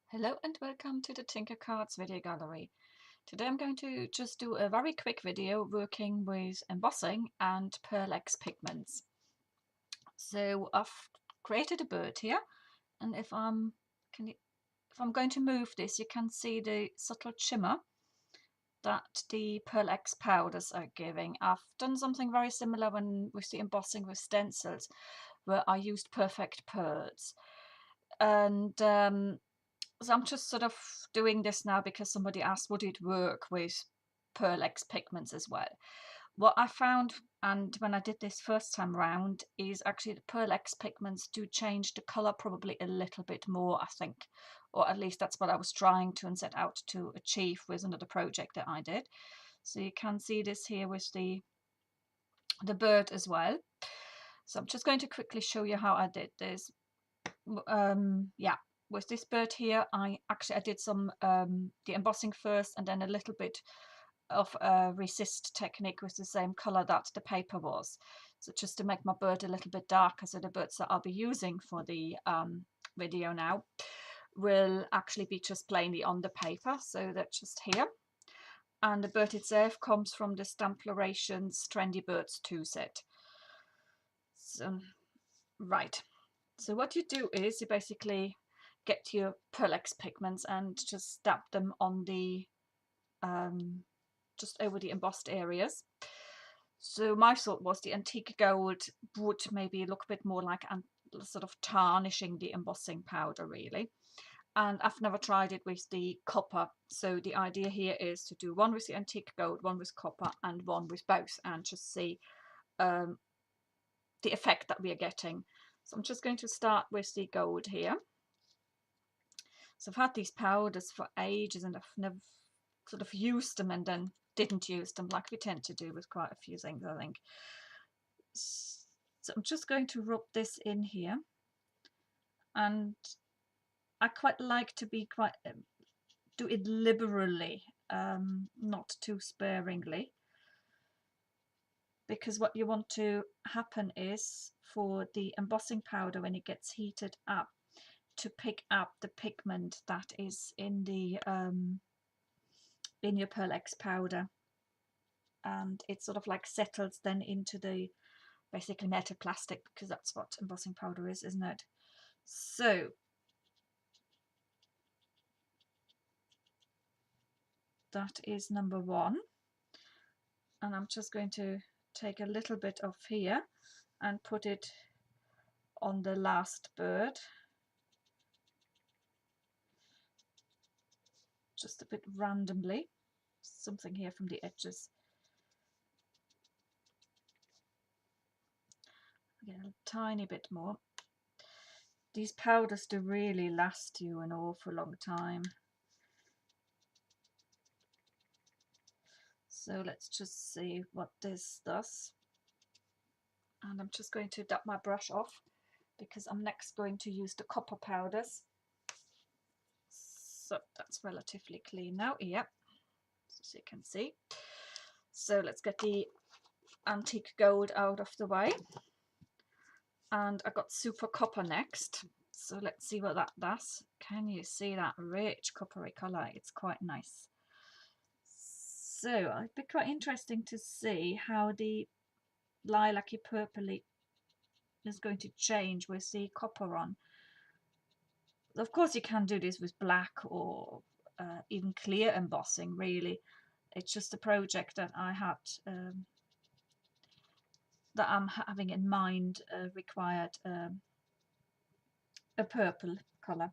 Hello and welcome to the Tinker Cards video gallery. Today I'm going to just do a very quick video working with embossing and Pearl X pigments. So I've created a bird here, and if I'm going to move this, you can see the subtle shimmer that the Pearl X powders are giving. I've done something very similar with the embossing with stencils, where I used perfect pearls. And so I'm just sort of doing this now because somebody asked, would it work with Pearl X pigments as well? What I found, and when I did this first time round, is actually the Pearl X pigments do change the colour probably a little bit more, I think. Or at least that's what I was trying to and set out to achieve with another project that I did. So you can see this here with the bird as well. So I'm just going to quickly show you how I did this. Yeah, with this bird here, I did some the embossing first, and then a little bit of a resist technique with the same color that the paper was. So just to make my bird a little bit darker, so the birds that I'll be using for the video now will actually be just plainly on the paper. So that's just here. And the bird itself comes from the Stamplorations Trendy Birds 2 set. So, right. So what you do is you basically get your Pearl X pigments and just dab them on the just over the embossed areas. So my thought was the antique gold would maybe look a bit more like sort of tarnishing the embossing powder really. And I've never tried it with the copper. So the idea here is to do one with the antique gold, one with copper, and one with both, and just see the effect that we are getting. So I'm just going to start with the gold here. So I've had these powders for ages and I've never sort of used them and then didn't use them, like we tend to do with quite a few things, I think. So I'm just going to rub this in here, and I quite like to be do it liberally, not too sparingly, because what you want to happen is for the embossing powder, when it gets heated up, to pick up the pigment that is in the in your Pearl X powder, and it sort of like settles then into the basically metal plastic, because that's what embossing powder is, isn't it? So that is number one, and I'm just going to take a little bit off here and put it on the last bird, just a bit randomly, something here from the edges. Again, a tiny bit more. These powders do really last you an awful long time. So let's just see what this does. And I'm just going to dab my brush off because I'm next going to use the copper powders. So that's relatively clean now. Yep, as you can see. So let's get the antique gold out of the way. And I got super copper next. So let's see what that does. Can you see that rich coppery colour? It's quite nice. So it'd be quite interesting to see how the lilac-y purpley is going to change with the copper on. Of course you can do this with black or even clear embossing really. It's just a project that I had that I'm having in mind required a purple colour.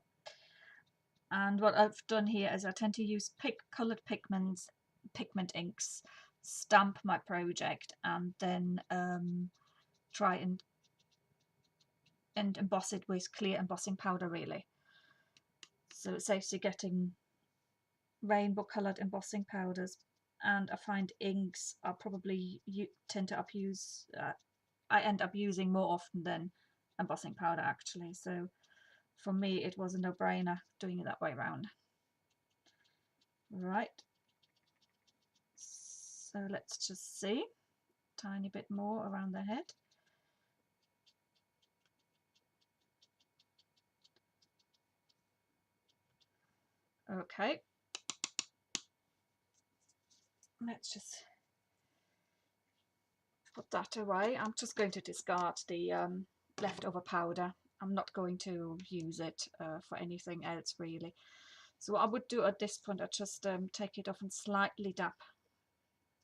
And what I've done here is I tend to use coloured pigment inks, stamp my project, and then try and emboss it with clear embossing powder really. So it saves you getting rainbow coloured embossing powders, and I find inks are probably I end up using more often than embossing powder actually. So for me it was a no-brainer doing it that way around. Right, so let's just see, tiny bit more around the head. Okay, let's just put that away. I'm just going to discard the leftover powder. I'm not going to use it for anything else really. So what I would do at this point, I just take it off and slightly dab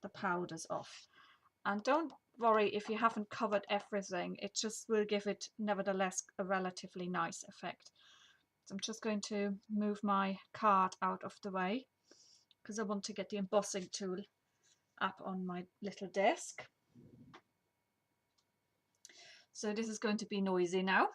the powders off. And don't worry if you haven't covered everything, it just will give it nevertheless a relatively nice effect. So I'm just going to move my card out of the way because I want to get the embossing tool up on my little desk. So this is going to be noisy now.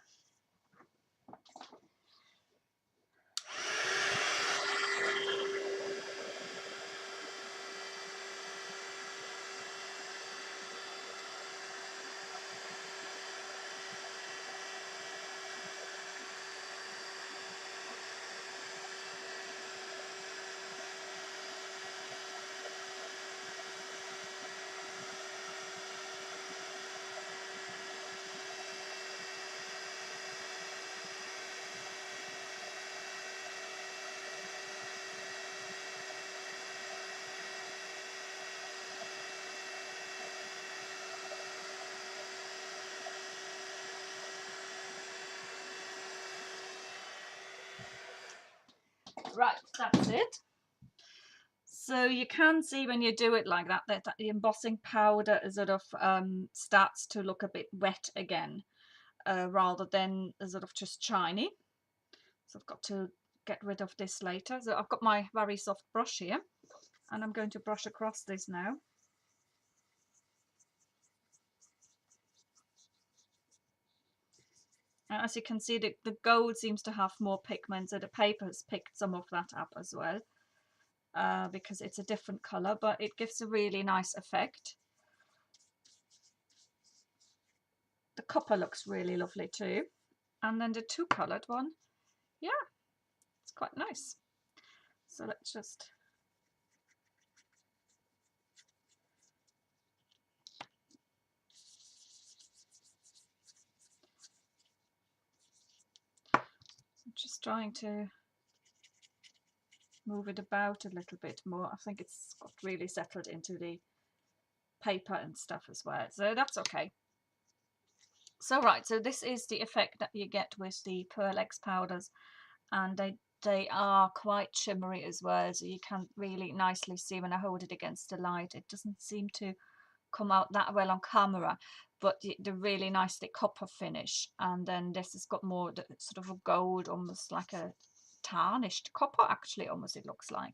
Right, that's it. So you can see when you do it like that, that the embossing powder is sort of starts to look a bit wet again, rather than sort of just shiny. So I've got to get rid of this later. So I've got my very soft brush here, and I'm going to brush across this now. As you can see, the gold seems to have more pigment, so the paper has picked some of that up as well, because it's a different colour, but it gives a really nice effect. The copper looks really lovely too. And then the two-coloured one, yeah, it's quite nice. So let's just trying to move it about a little bit more. I think it's got really settled into the paper and stuff as well, so that's okay. So right, so this is the effect that you get with the Pearl X powders, and they are quite shimmery as well, so you can really nicely see when I hold it against the light. It doesn't seem to come out that well on camera, but the really nicely copper finish, and then this has got more sort of a gold, almost like a tarnished copper actually, almost it looks like.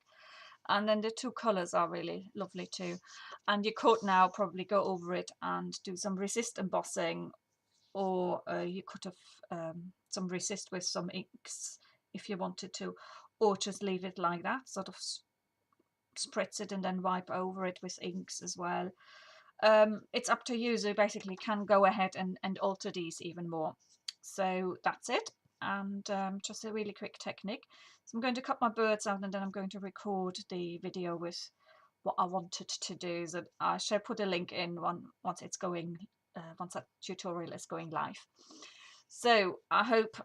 And then the two colors are really lovely too. And you could now probably go over it and do some resist embossing, or you could have some resist with some inks if you wanted to, or just leave it like that, sort of spritz it and then wipe over it with inks as well. It's up to you, so you basically can go ahead and alter these even more. So that's it, and just a really quick technique. So I'm going to cut my birds out, and then I'm going to record the video with what I wanted to do. So I shall put a link in once it's going, once that tutorial is going live. So I hope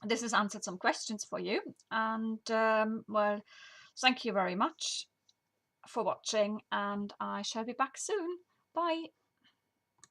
this has answered some questions for you, and well, thank you very much for watching, and I shall be back soon. Bye.